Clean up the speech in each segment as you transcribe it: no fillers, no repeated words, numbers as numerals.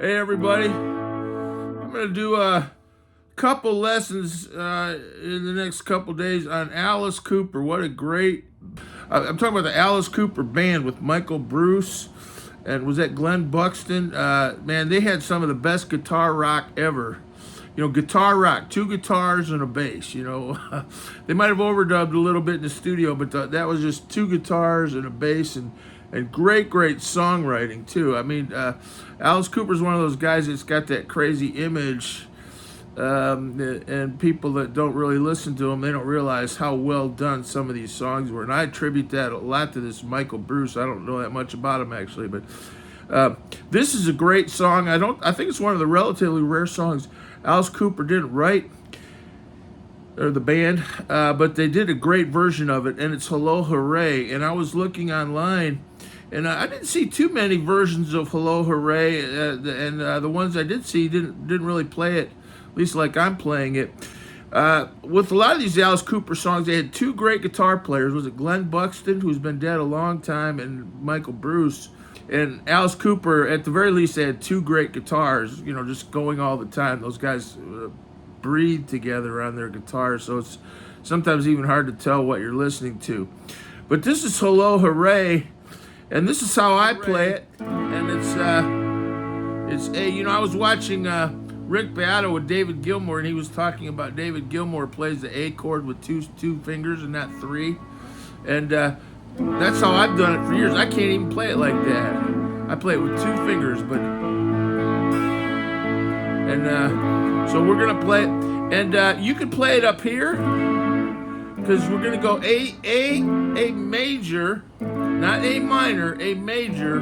Hey everybody, I'm going to do a couple lessons in the next couple days on Alice Cooper. What a great, I'm talking about the Alice Cooper Band with Michael Bruce and was that Glenn Buxton? Man, they had some of the best guitar rock ever. You know, guitar rock, two guitars and a bass, you know. They might have overdubbed a little bit in the studio, but that was just two guitars and a bass and great songwriting too. I mean, Alice Cooper's one of those guys that's got that crazy image, and people that don't really listen to him, they don't realize how well done some of these songs were. And I attribute that a lot to this Michael Bruce. I don't know that much about him actually, but this is a great song. I think it's one of the relatively rare songs Alice Cooper didn't write, or the band, but they did a great version of it, and it's Hello Hooray. And I was looking online, and I didn't see too many versions of Hello Hooray, and the ones I did see didn't really play it, at least like I'm playing it. With a lot of these Alice Cooper songs, they had two great guitar players. Was it Glenn Buxton, who's been dead a long time, and Michael Bruce? And Alice Cooper, at the very least, they had two great guitars, you know, just going all the time. Those guys breathe together on their guitars, so it's sometimes even hard to tell what you're listening to. But this is Hello Hooray, and this is how I play it. And it's a, you know, I was watching Rick Beato with David Gilmour, and he was talking about David Gilmour plays the A chord with two fingers and not three. And that's how I've done it for years. I can't even play it like that. I play it with two fingers, but so we're gonna play it, and you can play it up here because we're gonna go A major, not A minor, A major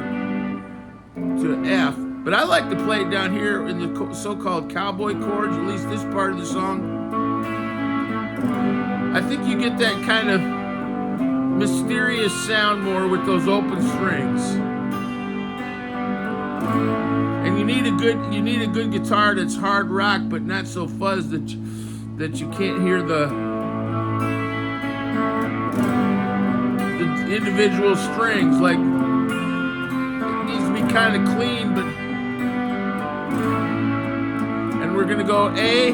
to F. But I like to play it down here in the so-called cowboy chords, at least this part of the song. I think you get that kind of mysterious sound more with those open strings. And you need a good guitar that's hard rock but not so fuzz that you can't hear the individual strings. Like, it needs to be kind of clean, but and we're gonna go A,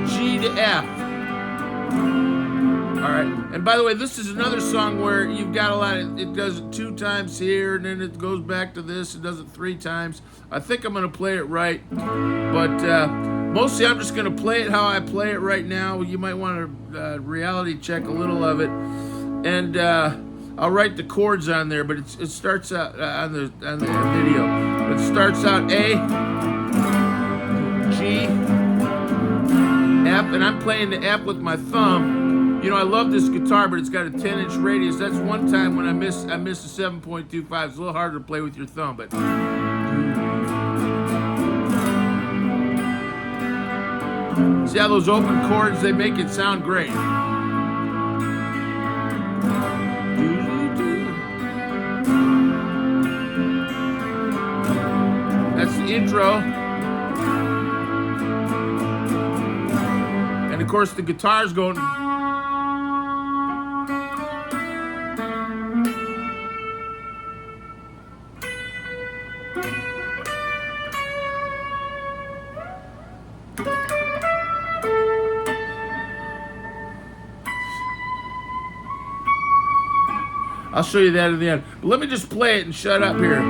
G to F. All right, and by the way, this is another song where you've got a lot of, it does it two times here, and then it goes back to this, it does it three times. I think I'm gonna play it right, but mostly I'm just gonna play it how I play it right now. You might want to reality check a little of it, and I'll write the chords on there, but it starts out on the video. It starts out A, G, F, and I'm playing the F with my thumb. You know, I love this guitar, but it's got a 10-inch radius. That's one time when I missed a 7.25. It's a little harder to play with your thumb, but see how those open chords, they make it sound great. That's the intro. And of course the guitar's going. I'll show you that at the end. But let me just play it and shut up here.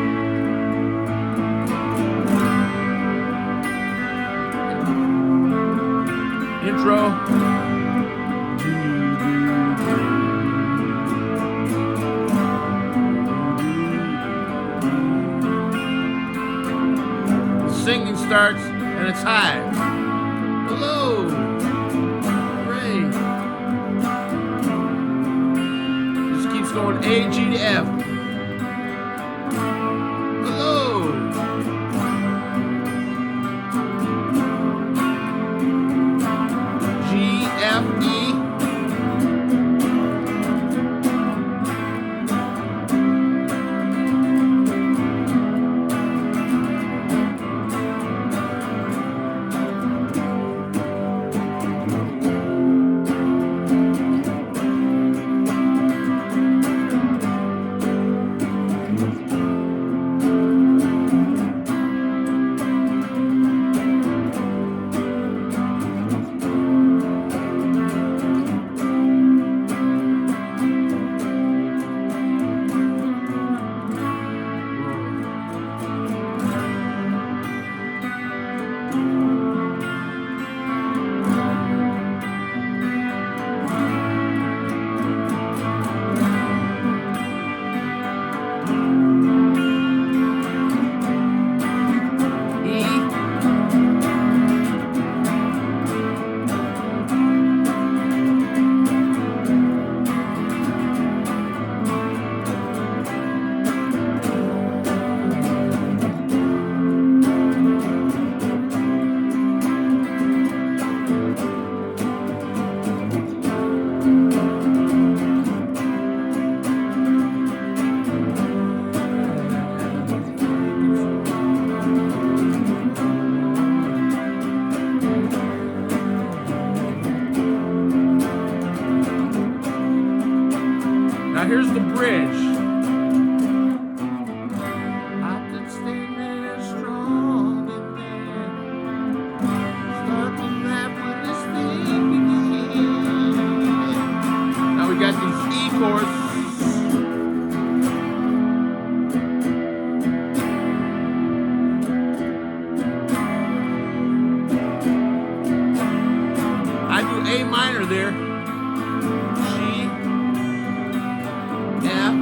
Intro. The singing starts and it's high. Hello. Going A, G to F. Hello. G, F, E. minor there. G, F.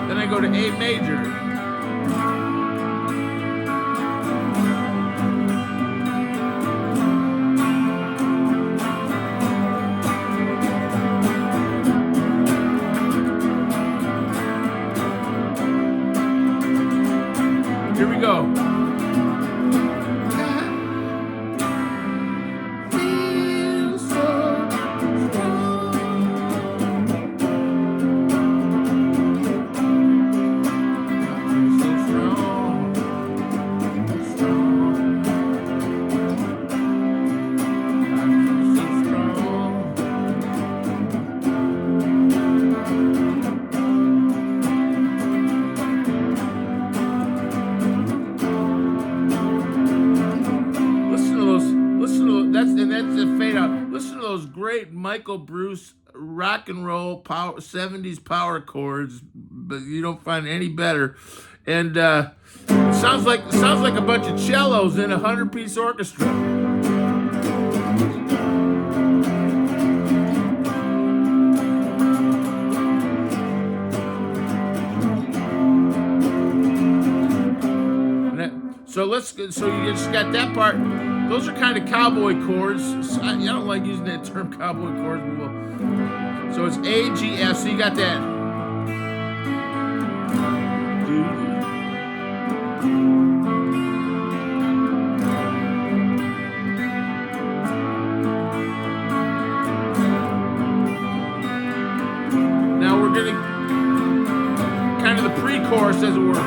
Then I go to A major. Here we go. That's a fade out. Listen to those great Michael Bruce rock and roll power 70s power chords, but you don't find any better. And it sounds like a bunch of cellos in a 100-piece orchestra. So you just got that part. Those are kind of cowboy chords. I don't like using that term cowboy chords, but so it's A, G, F. So you got that. Now we're gonna kind of the pre-chorus, as it were.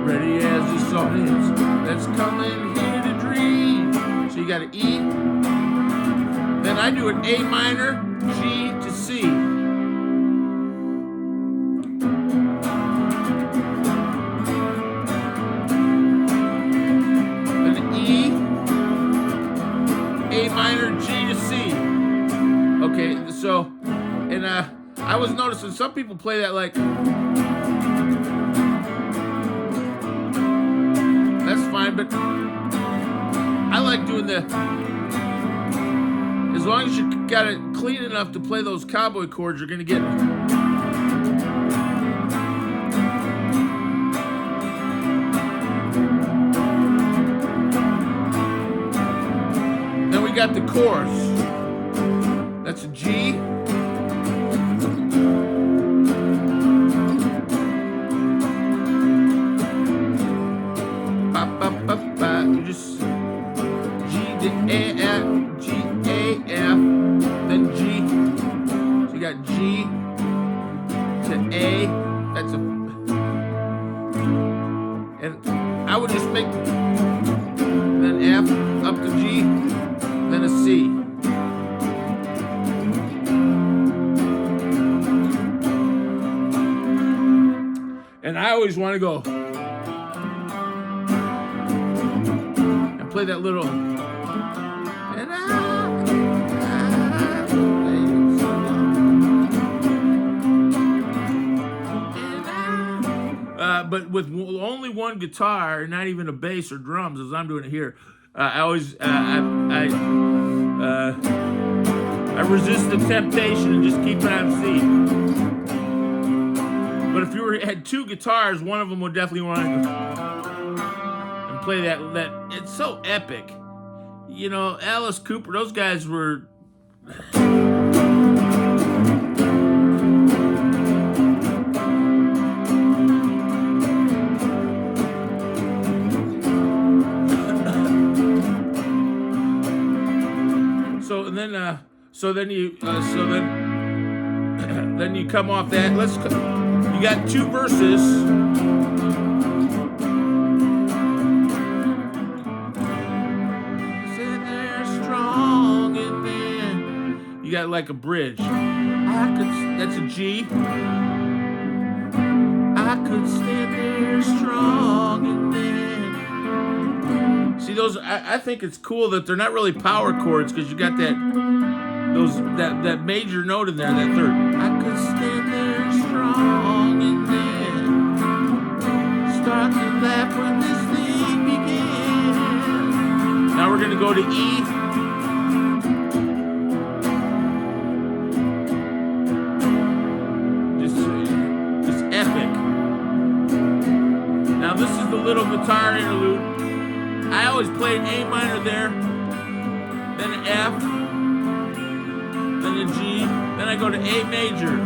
Ready as the sun is, that's coming here to dream. So you got an E. Then I do an A minor, G to C. Then an E, A minor, G to C. Okay, so, and I was noticing some people play that like, fine, but I like doing the, as long as you got it clean enough to play those cowboy chords, you're gonna get it. Then we got the chorus. That's a G. You just G to A F, G A F, then G. So you got G to A. That's a, and I would just make then F up to G, then a C. And I always want to go. Play that little, but with only one guitar, not even a bass or drums, as I'm doing it here. I always I resist the temptation and just keep it on C. But if you had two guitars, one of them would definitely want to play that it's so epic. You know, Alice Cooper, those guys were then you come off that. You got two verses. You got like a bridge. That's a G. I could stand there strong and then. See those? I think it's cool that they're not really power chords because you got that major note in there, that third. I could stand there strong and then start to laugh when this thing began. Now we're going to go to E. Just epic. Now this is the little guitar interlude. I always played A minor there, then an F, then a G, then I go to A major.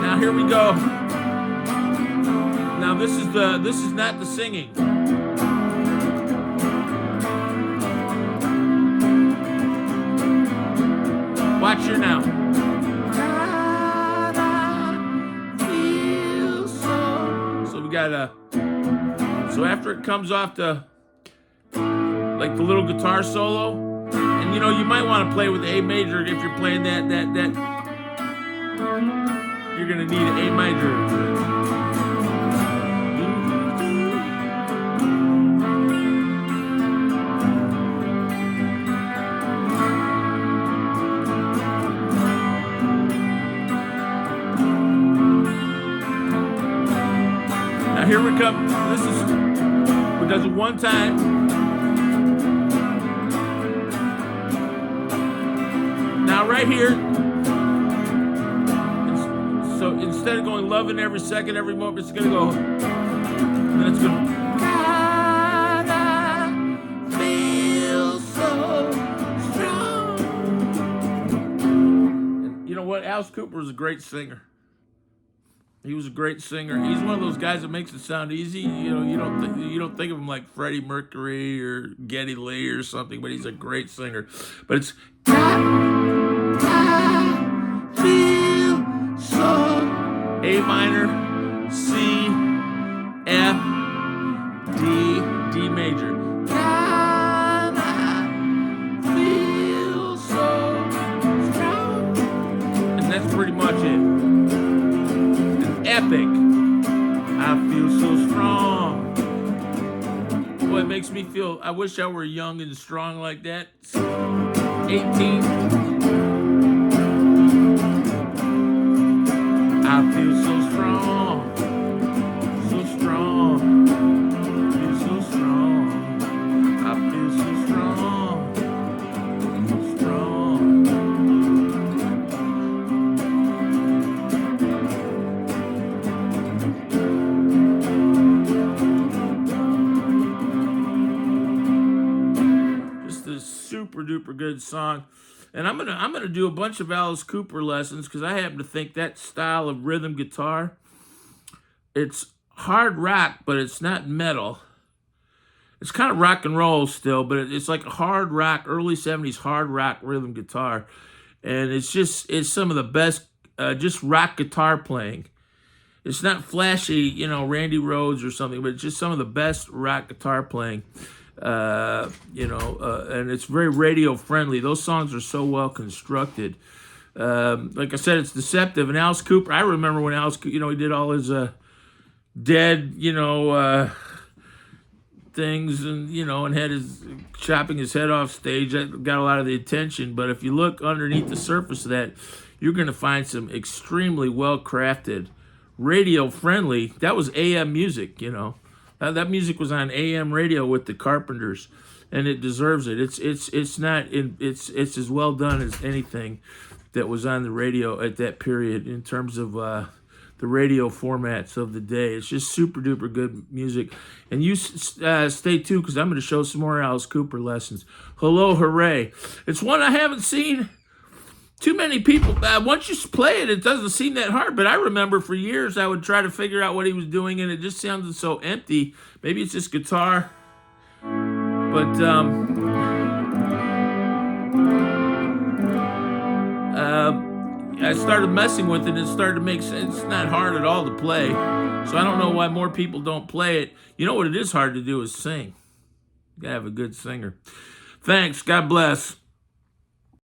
Now here we go. Now this is not the singing. Watch here now. So we got so after it comes off the like the little guitar solo, and you know you might want to play with A major if you're playing that you're gonna need an A major. Now here we come. We does it one time. Now right here. So instead of going loving every second, every moment, it's gonna go. And it's gonna. I feel so strong. And you know what? Alice Cooper was a great singer. He was a great singer. He's one of those guys that makes it sound easy. You know, you don't think of him like Freddie Mercury or Geddy Lee or something, but he's a great singer. But it's I feel so. A minor, C, F, D major. I feel so strong. And that's pretty much it. Epic. I feel so strong. Boy, it makes me feel, I wish I were young and strong like that. 18. I feel so strong. So strong. I feel so strong. I feel so strong. So strong. Super duper good song, and I'm gonna do a bunch of Alice Cooper lessons because I happen to think that style of rhythm guitar, it's hard rock, but it's not metal. It's kind of rock and roll still, but it's like a hard rock, early 70s hard rock rhythm guitar, and it's some of the best just rock guitar playing. It's not flashy, you know, Randy Rhoads or something, but it's just some of the best rock guitar playing. And it's very radio friendly. Those songs are so well constructed. Like I said, it's deceptive. And Alice Cooper, I remember when Alice, he did all his dead, things, and and had his chopping his head off stage. That got a lot of the attention. But if you look underneath the surface of that, you're going to find some extremely well crafted, radio friendly. That was AM music, That music was on AM radio with the Carpenters, and it deserves it. It's as well done as anything that was on the radio at that period in terms of the radio formats of the day. It's just super duper good music. And you stay tuned because I'm going to show some more Alice Cooper lessons. Hello, Hooray! It's one I haven't seen too many people. Once you play it, it doesn't seem that hard. But I remember for years I would try to figure out what he was doing, and it just sounded so empty. Maybe it's just guitar. But I started messing with it, and it started to make sense. It's not hard at all to play. So I don't know why more people don't play it. You know what it is hard to do is sing. You gotta have a good singer. Thanks. God bless.